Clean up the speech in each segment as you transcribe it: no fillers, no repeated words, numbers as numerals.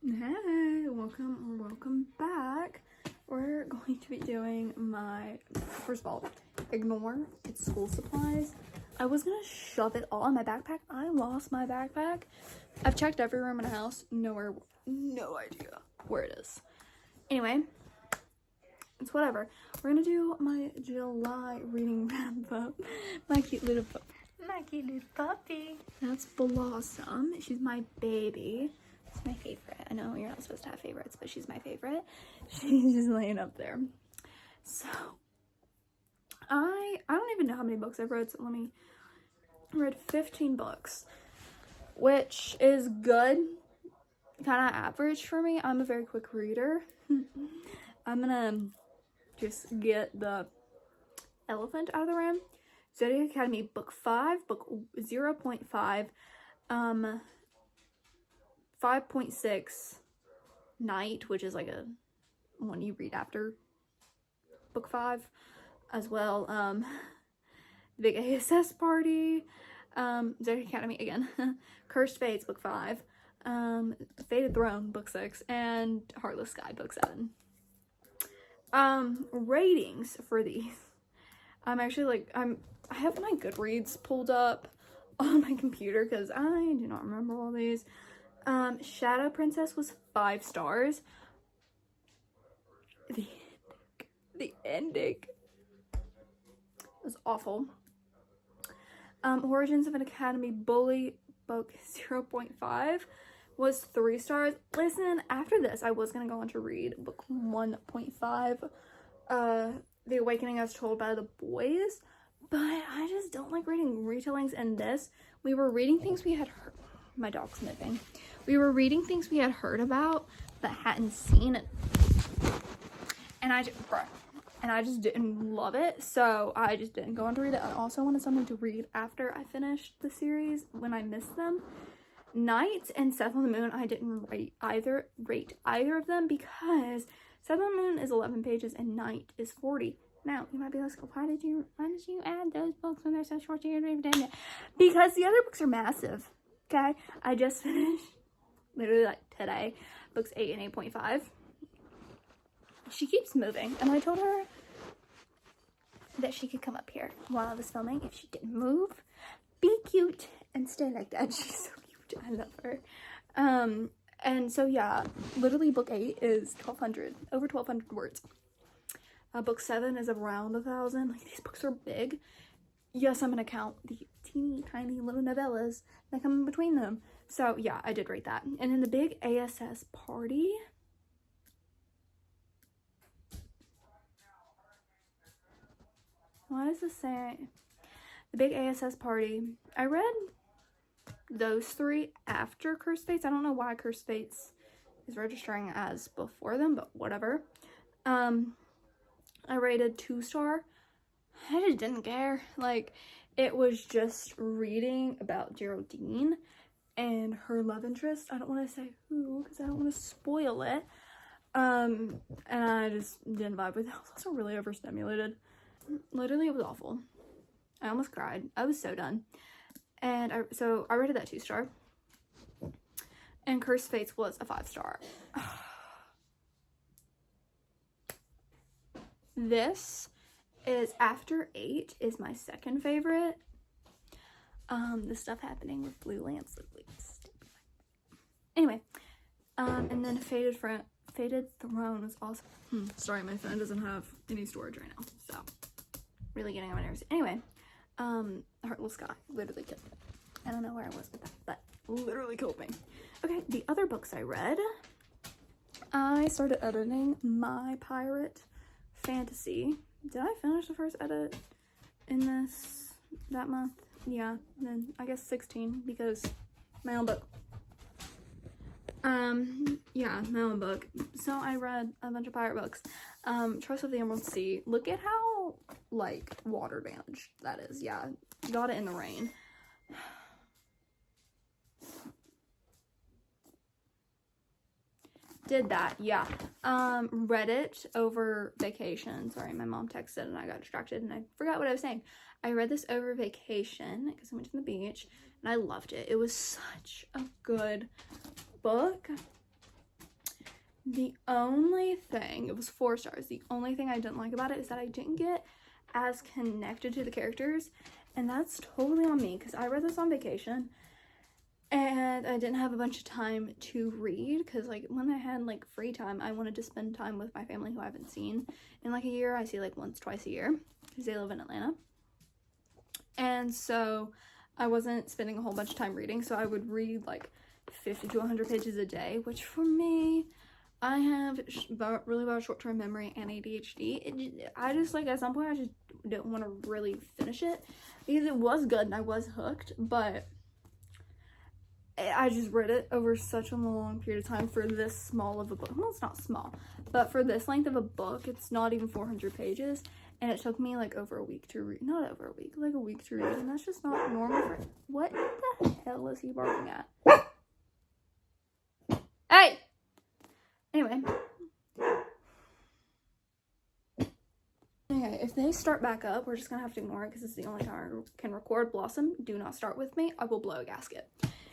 Hey, welcome back. We're going to be doing my, first of all, ignore it's school supplies. I was gonna shove it all in my backpack. I lost my backpack. I've checked every room in the house, no idea where it is. Anyway, it's whatever. We're gonna do my July reading wrap up. My cute little puppy. That's Blossom. She's my baby. It's my favorite. I know you're not supposed to have favorites, but she's my favorite. She's just laying up there. So I don't even know how many books I've read. So I read 15 books, which is good, kind of average for me. I'm a very quick reader. I'm gonna just get the elephant out of the room. Zodiac Academy book 5, book 0.5, 5.6 Night, which is like a one you read after book 5 as well. The Big ASS Party, Zodiac Academy again, Cursed Fates book 5, Fated Throne book 6, and Heartless Sky book 7. Ratings for these. I'm actually like, I have my Goodreads pulled up on my computer because I do not remember all these. Shadow Princess was 5 stars. The ending was awful. Origins of an Academy Bully book 0.5 was 3 stars. Listen, after this, I was gonna go on to read book 1.5, The Awakening as Told by the Boys, but I just don't like reading retellings in this. We were reading things we had heard. My dog's sniffing. We were reading things we had heard about but hadn't seen it. And I just didn't love it, so I just didn't go on to read it. I also wanted something to read after I finished the series when I missed them. Night and Seth on the Moon, I didn't rate either of them because Seth on the Moon is 11 pages and Night is 40. Now, you might be like, why did you add those books when they're so short? Because the other books are massive, okay? I just finished, literally like today, books 8 and 8.5. She keeps moving, and I told her that she could come up here while I was filming if she didn't move. Be cute and stay like that. She's so cute. I love her. And so yeah, literally book 8 is 1,200, over 1,200 words. Book 7 is around 1,000. Like, these books are big. Yes, I'm gonna count the teeny tiny little novellas that come in between them. So yeah, I did rate that. And then the Big ASS Party. What does this say? The Big ASS Party. I read those 3 after Cursed Fates. I don't know why Cursed Fates is registering as before them, but whatever. I rated 2-star. I just didn't care. Like, it was just reading about Geraldine and her love interest. I don't want to say who because I don't want to spoil it. And I just didn't vibe with it. I was also really overstimulated. Literally, it was awful. I almost cried. I was so done. And I rated that 2-star. And Cursed Fates was a 5-star. This is after 8 is my second favorite. The stuff happening with Blue Lance anyway, and then Fated Throne was also sorry, my phone doesn't have any storage right now, so really getting on my nerves. Anyway, Heartless Sky literally killed me. I don't know where I was with that, but literally killed me. Okay, the other books I read, I started editing My Pirate Fantasy. Did I finish the first edit in that month? Yeah, then I guess 16 because my own book. Yeah, my own book. So I read a bunch of pirate books. Trust of the Emerald Sea. Look at how, like, water damaged that is. Yeah, got it in the rain. Did that, yeah. Read it over vacation. Sorry, my mom texted and I got distracted and I forgot what I was saying. I read this over vacation because I went to the beach and I loved it. It was such a good book. The only thing, it was 4 stars. The only thing I didn't like about it is that I didn't get as connected to the characters, and that's totally on me because I read this on vacation and I didn't have a bunch of time to read because like when I had like free time, I wanted to spend time with my family who I haven't seen in like a year. I see like once, twice a year because they live in Atlanta. And so I wasn't spending a whole bunch of time reading, so I would read like 50 to 100 pages a day, which for me, I have really bad short-term memory and ADHD. I just like at some point I just didn't want to really finish it because it was good and I was hooked, but I just read it over such a long period of time for this small of a book. Well, it's not small, but for this length of a book, it's not even 400 pages. And it took me like over a week to read. Not over a week, like a week to read. And that's just not normal for... What the hell is he barking at? Hey! Anyway. Okay, if they start back up, we're just gonna have to ignore it because it's the only time I can record. Blossom, do not start with me. I will blow a gasket.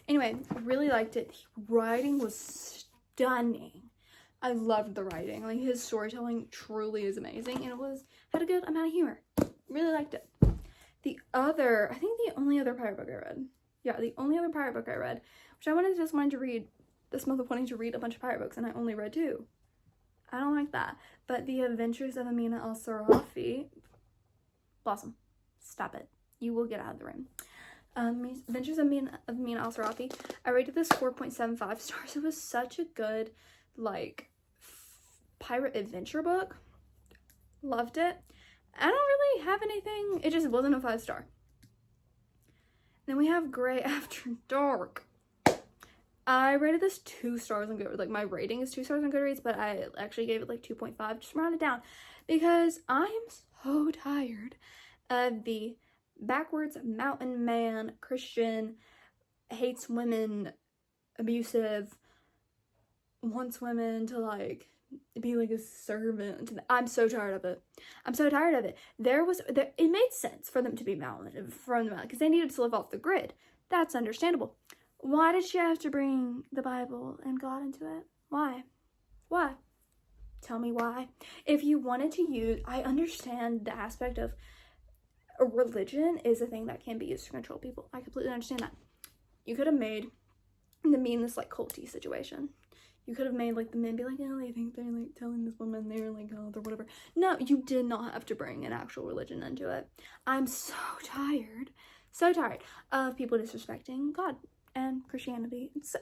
Anyway, I really liked it. The writing was stunning. I loved the writing. Like, his storytelling truly is amazing. And it had a good amount of humor. Really liked it. I think the only other pirate book I read. Yeah, the only other pirate book I read, which I just wanted to read this month of wanting to read a bunch of pirate books, and I only read 2. I don't like that. But The Adventures of Amina al-Sarafi. Blossom, stop it. You will get out of the room. Adventures of Amina al-Sarafi. I rated this 4.75 stars. It was such a good, like, pirate adventure book. Loved it. I don't really have anything. It just wasn't a 5-star. Then we have Grey After Dark. I rated this 2 stars on Goodreads. Like, my rating is 2 stars on Goodreads, but I actually gave it like 2.5. Just round it down because I am so tired of the backwards mountain man, Christian, hates women, abusive, wants women to like be like a servant. I'm so tired of it. I'm so tired of it. It made sense for them to be mountain because they needed to live off the grid. That's understandable. Why did she have to bring the Bible and God into it? Why? Tell me why. If you wanted to use, I understand the aspect of a religion is a thing that can be used to control people. I completely understand that. You could have made the men this like culty situation. You could have made like the men be like, oh, they think they're like telling this woman they're like God or whatever. No, you did not have to bring an actual religion into it. I'm so tired of people disrespecting God and Christianity. It's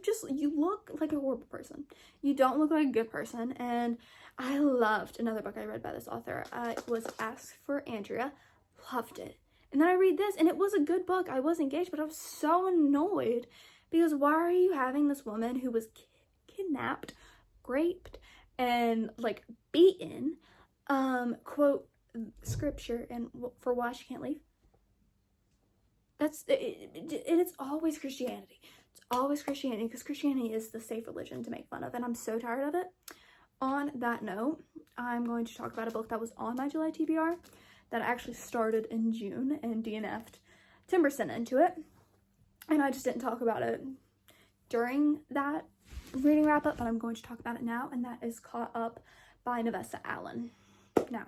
just you look like a horrible person. You don't look like a good person. And I loved another book I read by this author. It was Ask for Andrea. Loved it. And then I read this, and it was a good book. I was engaged, but I was so annoyed because why are you having this woman who was kidnapped, raped, and like beaten, quote scripture and for why she can't leave? It's always Christianity. It's always Christianity because Christianity is the safe religion to make fun of, and I'm so tired of it. On that note, I'm going to talk about a book that was on my July TBR that I actually started in June and DNF'd. Timber sent into it, and I just didn't talk about it during that reading wrap up, but I'm going to talk about it now, and that is Caught Up by Nevessa Allen. Now,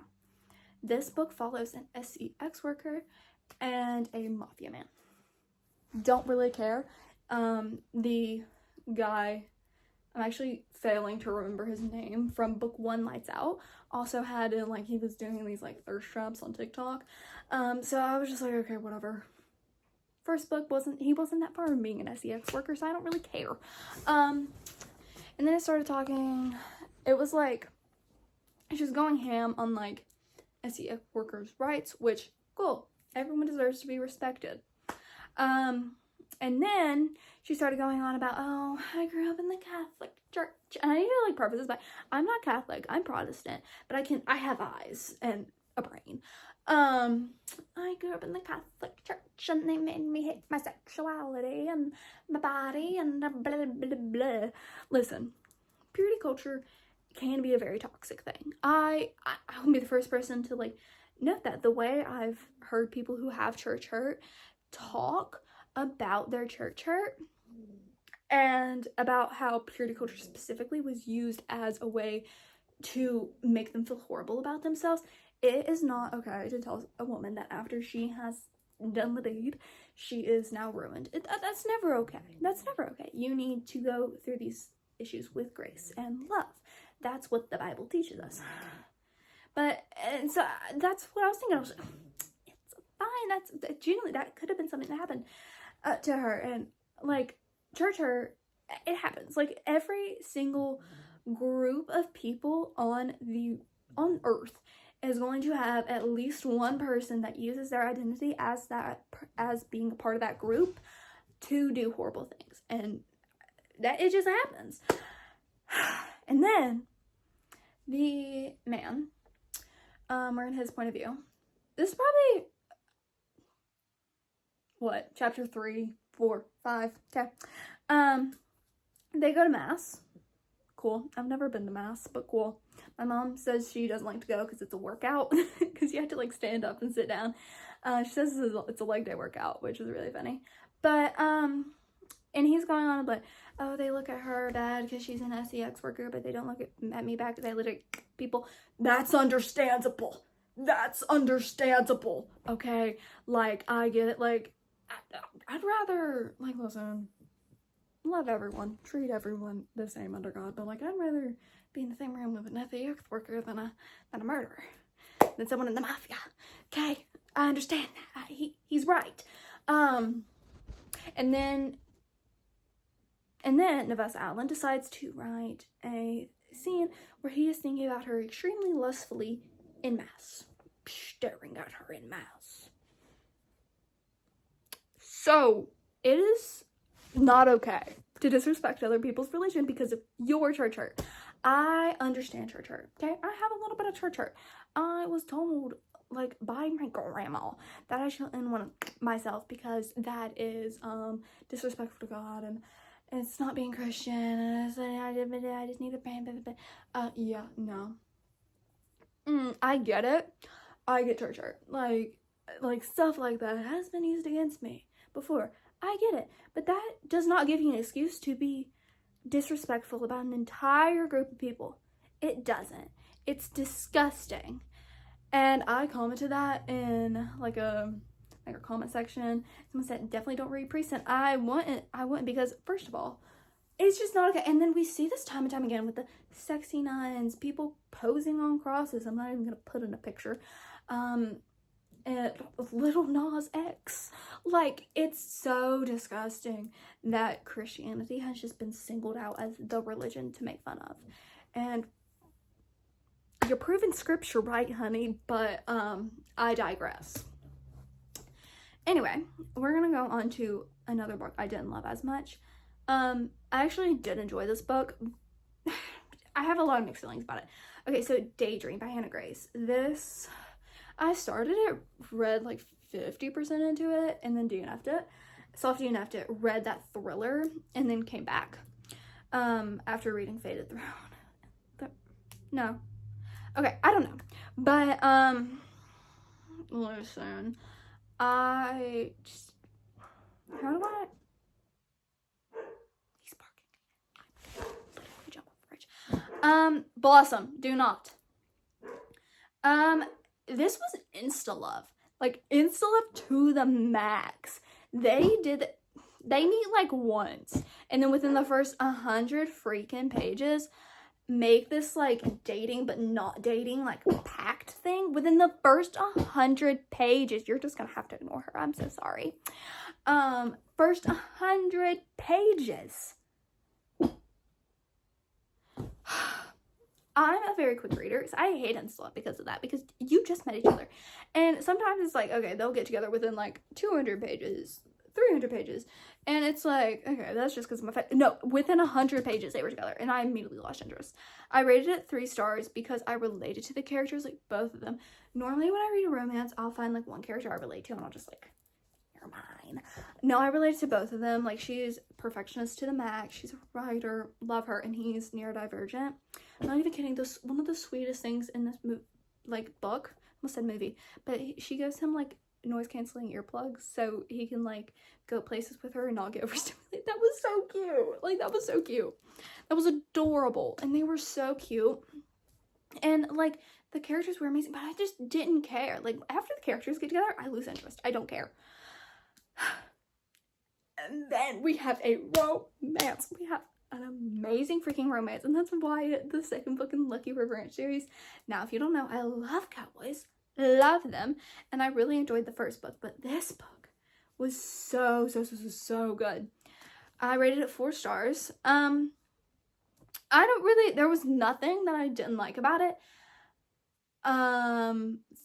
this book follows an SEX worker and a mafia man. Don't really care. The guy, I'm actually failing to remember his name, from book 1 Lights Out, also had in like he was doing these like thirst traps on TikTok. So I was just like, okay, whatever. First book he wasn't that far from being an SEX worker, so I don't really care. And then I started talking. It was like she was going ham on like SEX workers' rights, which cool. Everyone deserves to be respected. And then she started going on about, oh, I grew up in the Catholic Church. And I need to like preface this by, I'm not Catholic, I'm Protestant, but I have eyes and a brain. I grew up in the Catholic Church and they made me hate my sexuality and my body and blah, blah, blah, blah. Listen, purity culture can be a very toxic thing. I will be the first person to like note that. The way I've heard people who have church hurt talk about their church hurt, and about how purity culture specifically was used as a way to make them feel horrible about themselves. It is not okay to tell a woman that after she has done the deed, she is now ruined. That's never okay. That's never okay. You need to go through these issues with grace and love. That's what the Bible teaches us. But, and so that's what I was thinking. I was like, it's fine. That's genuinely, that could have been something that happened to her. And like, church hurt, it happens. Like, every single group of people on earth is going to have at least one person that uses their identity as being a part of that group to do horrible things, and that it just happens. And then the man, we're in his point of view. This is probably what, chapter 3, 4, 5. Okay. They go to mass. Cool. I've never been to mass, but cool. My mom says she doesn't like to go because it's a workout, because you have to like stand up and sit down. She says it's a leg day workout, which is really funny. But and he's going on about, oh, they look at her bad because she's an SEX worker, but they don't look at me back. They look at people. That's understandable. That's understandable. Okay, like, I get it. Like, I'd rather, like, listen, love everyone, treat everyone the same under God, but like, I'd rather be in the same room with an SEX worker than a murderer, than someone in the mafia. Okay, I understand that. He's right. And then Navessa Allen decides to write a scene where he is thinking about her extremely lustfully in mass, staring at her in mass. So it is not okay to disrespect other people's religion because of your church hurt. I understand church hurt, okay? I have a little bit of church hurt. I was told, like, by my grandma that I shouldn't want myself because that is disrespectful to God, and it's not being Christian, and I just need to pray. Yeah, no. I get it. I get church hurt. Like stuff like that has been used against me before. I get it. But that does not give you an excuse to be disrespectful about an entire group of people. It doesn't. It's disgusting. And I commented that in like a comment section. Someone said, definitely don't read Priest, and I wouldn't because, first of all, it's just not okay. And then we see this time and time again with the sexy nuns, people posing on crosses. I'm not even gonna put in a picture. And Little Nas X. Like, it's so disgusting that Christianity has just been singled out as the religion to make fun of. And you're proving scripture right, honey, but I digress. Anyway, we're gonna go on to another book I didn't love as much. I actually did enjoy this book. I have a lot of mixed feelings about it. Okay, so Daydream by Hannah Grace. This, I started it, read like 50% into it, and then DNF'd it. Soft DNF'd it, read that thriller, and then came back after reading Faded Throne. No. Okay, I don't know. But, listen, I just, how do I, he's barking. Literally jump off the bridge. Blossom, do not. This was insta-love. Like, insta-love to the max. They meet like once, and then within the first 100 freaking pages, make this like dating but not dating, like pact thing. Within the first 100 pages, you're just gonna have to ignore her. I'm so sorry. First 100 pages. I'm a very quick reader, so I hate Insta because of that, because you just met each other. And sometimes it's like, okay, they'll get together within like 200 pages, 300 pages, and it's like, okay, that's just because of my no, within 100 pages they were together, and I immediately lost interest. I rated it 3 stars because I related to the characters, like both of them. Normally when I read a romance, I'll find like one character I relate to, and I'll just like, you're mine. No, I related to both of them. Like, she's perfectionist to the max, she's a writer, love her, and he's neurodivergent. I'm not even kidding. This one of the sweetest things in this book, almost said movie, but she gives him like noise canceling earplugs so he can like go places with her and not get overstimulated. That was so cute. Like, that was so cute. That was adorable. And they were so cute. And like, the characters were amazing, but I just didn't care. Like, after the characters get together, I lose interest. I don't care. And then we have a romance. We have an amazing freaking romance, and that's why the second book in the Lucky River Ranch series. Now, if you don't know, I love cowboys. Love them. And I really enjoyed the first book, but this book was so good. I rated it 4 stars. There was nothing that I didn't like about it.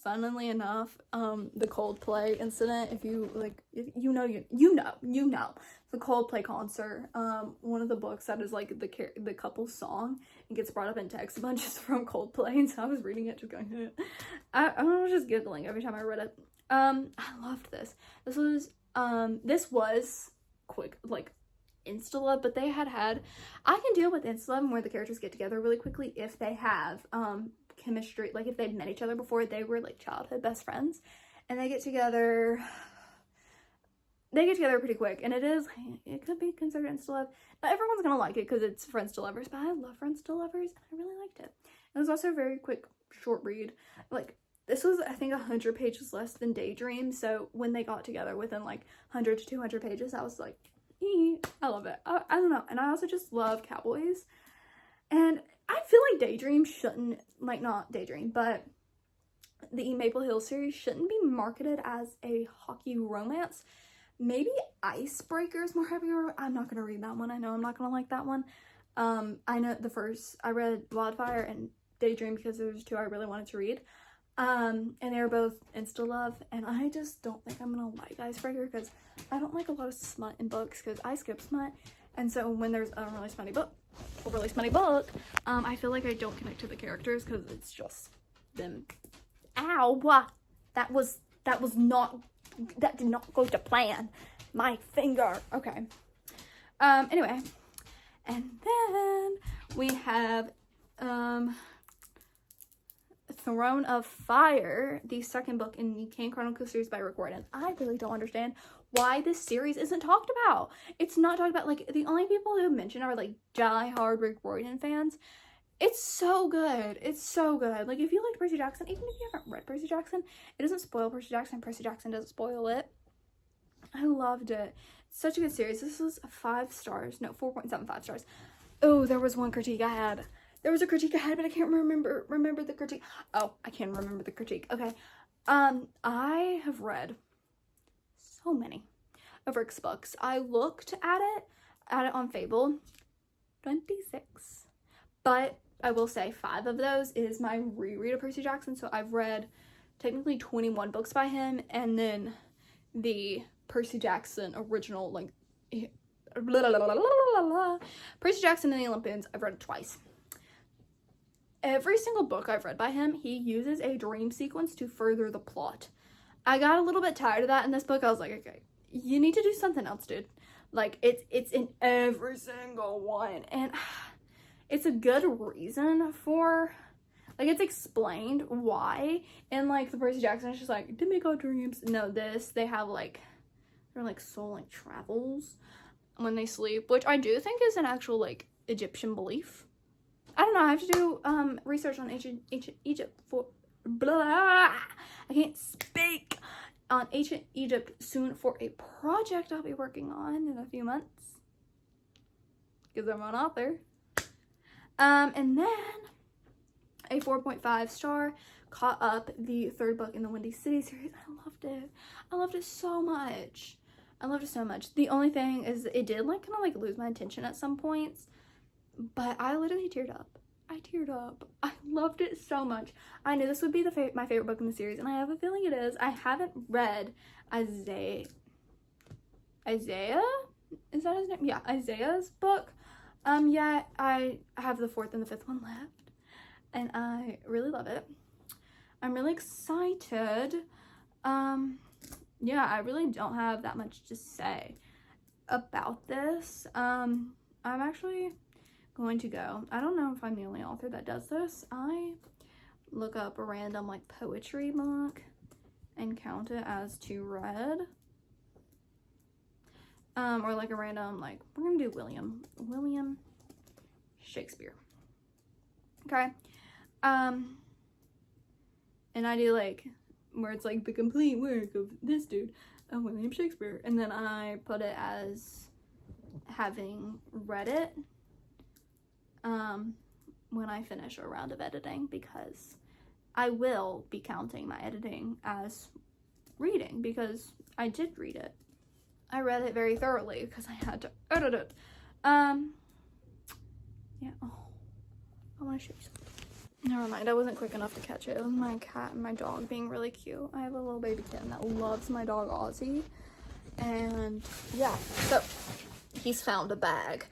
Funnily enough, the Coldplay incident, if you know, the Coldplay concert, one of the books that is like the couple's song and gets brought up in text a bunch is from Coldplay, and so I was reading it just going, I was just giggling every time I read it. I loved this. This was quick, like, insta-love, but they had I can deal with insta-love where the characters get together really quickly if they have, chemistry, like if they'd met each other before, they were like childhood best friends, and they get together pretty quick, and it could be considered insta-love. Not everyone's gonna like it because it's Friends to Lovers, but I love Friends to Lovers, and I really liked it. It was also a very quick, short read. Like, this was, I think, 100 pages less than Daydream, so when they got together within like 100 to 200 pages, I was like, I love it. I don't know. And I also just love cowboys. And I feel like Daydream shouldn't, like, not Daydream, but the Maple Hill series shouldn't be marketed as a hockey romance. Maybe Icebreaker's more heavy. I'm not going to read that one. I know I'm not going to like that one. I know I read Wildfire and Daydream because there's 2 I really wanted to read. And they were both insta-love, and I just don't think I'm gonna like Icebreaker because I don't like a lot of smut in books because I skip smut, and so when there's a really smutty book, I feel like I don't connect to the characters because it's just them. Ow! That did not go to plan. My finger. Okay. Anyway, and then we have Throne of Fire, the second book in the Kane Chronicles series by Rick Riordan. I really don't understand why this series isn't talked about. It's not talked about. Like, the only people who mention are like die-hard Rick Riordan fans. It's so good. It's so good. Like, if you liked Percy Jackson, even if you haven't read Percy Jackson, it doesn't spoil Percy Jackson. Percy Jackson doesn't spoil it. I loved it. Such a good series. This was 5 stars. No, 4.75 stars. Oh, there was one critique I had. There was a critique I had, but I can't remember the critique. Oh, I can remember the critique. Okay. I have read so many of Rick's books. I looked at it on Fable. 26. But I will say 5 of those is my reread of Percy Jackson. So I've read technically 21 books by him, and then the Percy Jackson original, like, Percy Jackson and the Olympians, I've read it twice. Every single book I've read by him, he uses a dream sequence to further the plot. I got a little bit tired of that in this book. I was like, okay, you need to do something else, dude. Like, it's in every single one. And it's a good reason for, like, it's explained why. And, like, the Percy Jackson is just like, to make our dreams. No, they have, like, they're, like, soul, like, travels when they sleep, which I do think is an actual, like, Egyptian belief. I don't know, I have to do research on ancient Egypt for I can't speak on ancient Egypt soon for a project I'll be working on in a few months because I'm an author. And then a 4.5 star, caught up the 3rd book in the Windy City series. I loved it. I loved it so much. The only thing is it did, like, kind of, like, lose my attention at some points. But I literally teared up. I loved it so much. I knew this would be my favorite book in the series, and I have a feeling it is. I haven't read Isaiah? Is that his name? Yeah, Isaiah's book. Yeah, I have the 4th and the 5th one left, and I really love it. I'm really excited. Yeah, I really don't have that much to say about this. I'm actually going to go. I don't know if I'm the only author that does this. I look up a random, like, poetry book and count it as 2 read. Or like a random, like, we're gonna do William Shakespeare. Okay. And I do like, where it's like the complete work of this dude, William Shakespeare. And then I put it as having read it when I finish a round of editing, because I will be counting my editing as reading because I did read it. I read it very thoroughly because I had to edit it. Yeah. Oh, I want to show you something. Never mind, I wasn't quick enough to catch it. It was my cat and my dog being really cute. I have a little baby kitten that loves my dog Ozzy. And yeah, so he's found a bag.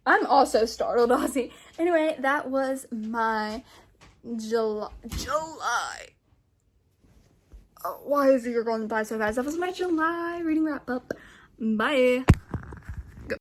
I'm also startled, Ozzy. Anyway, that was my July. Oh, why is the year going by so fast? That was my July reading wrap up. Bye.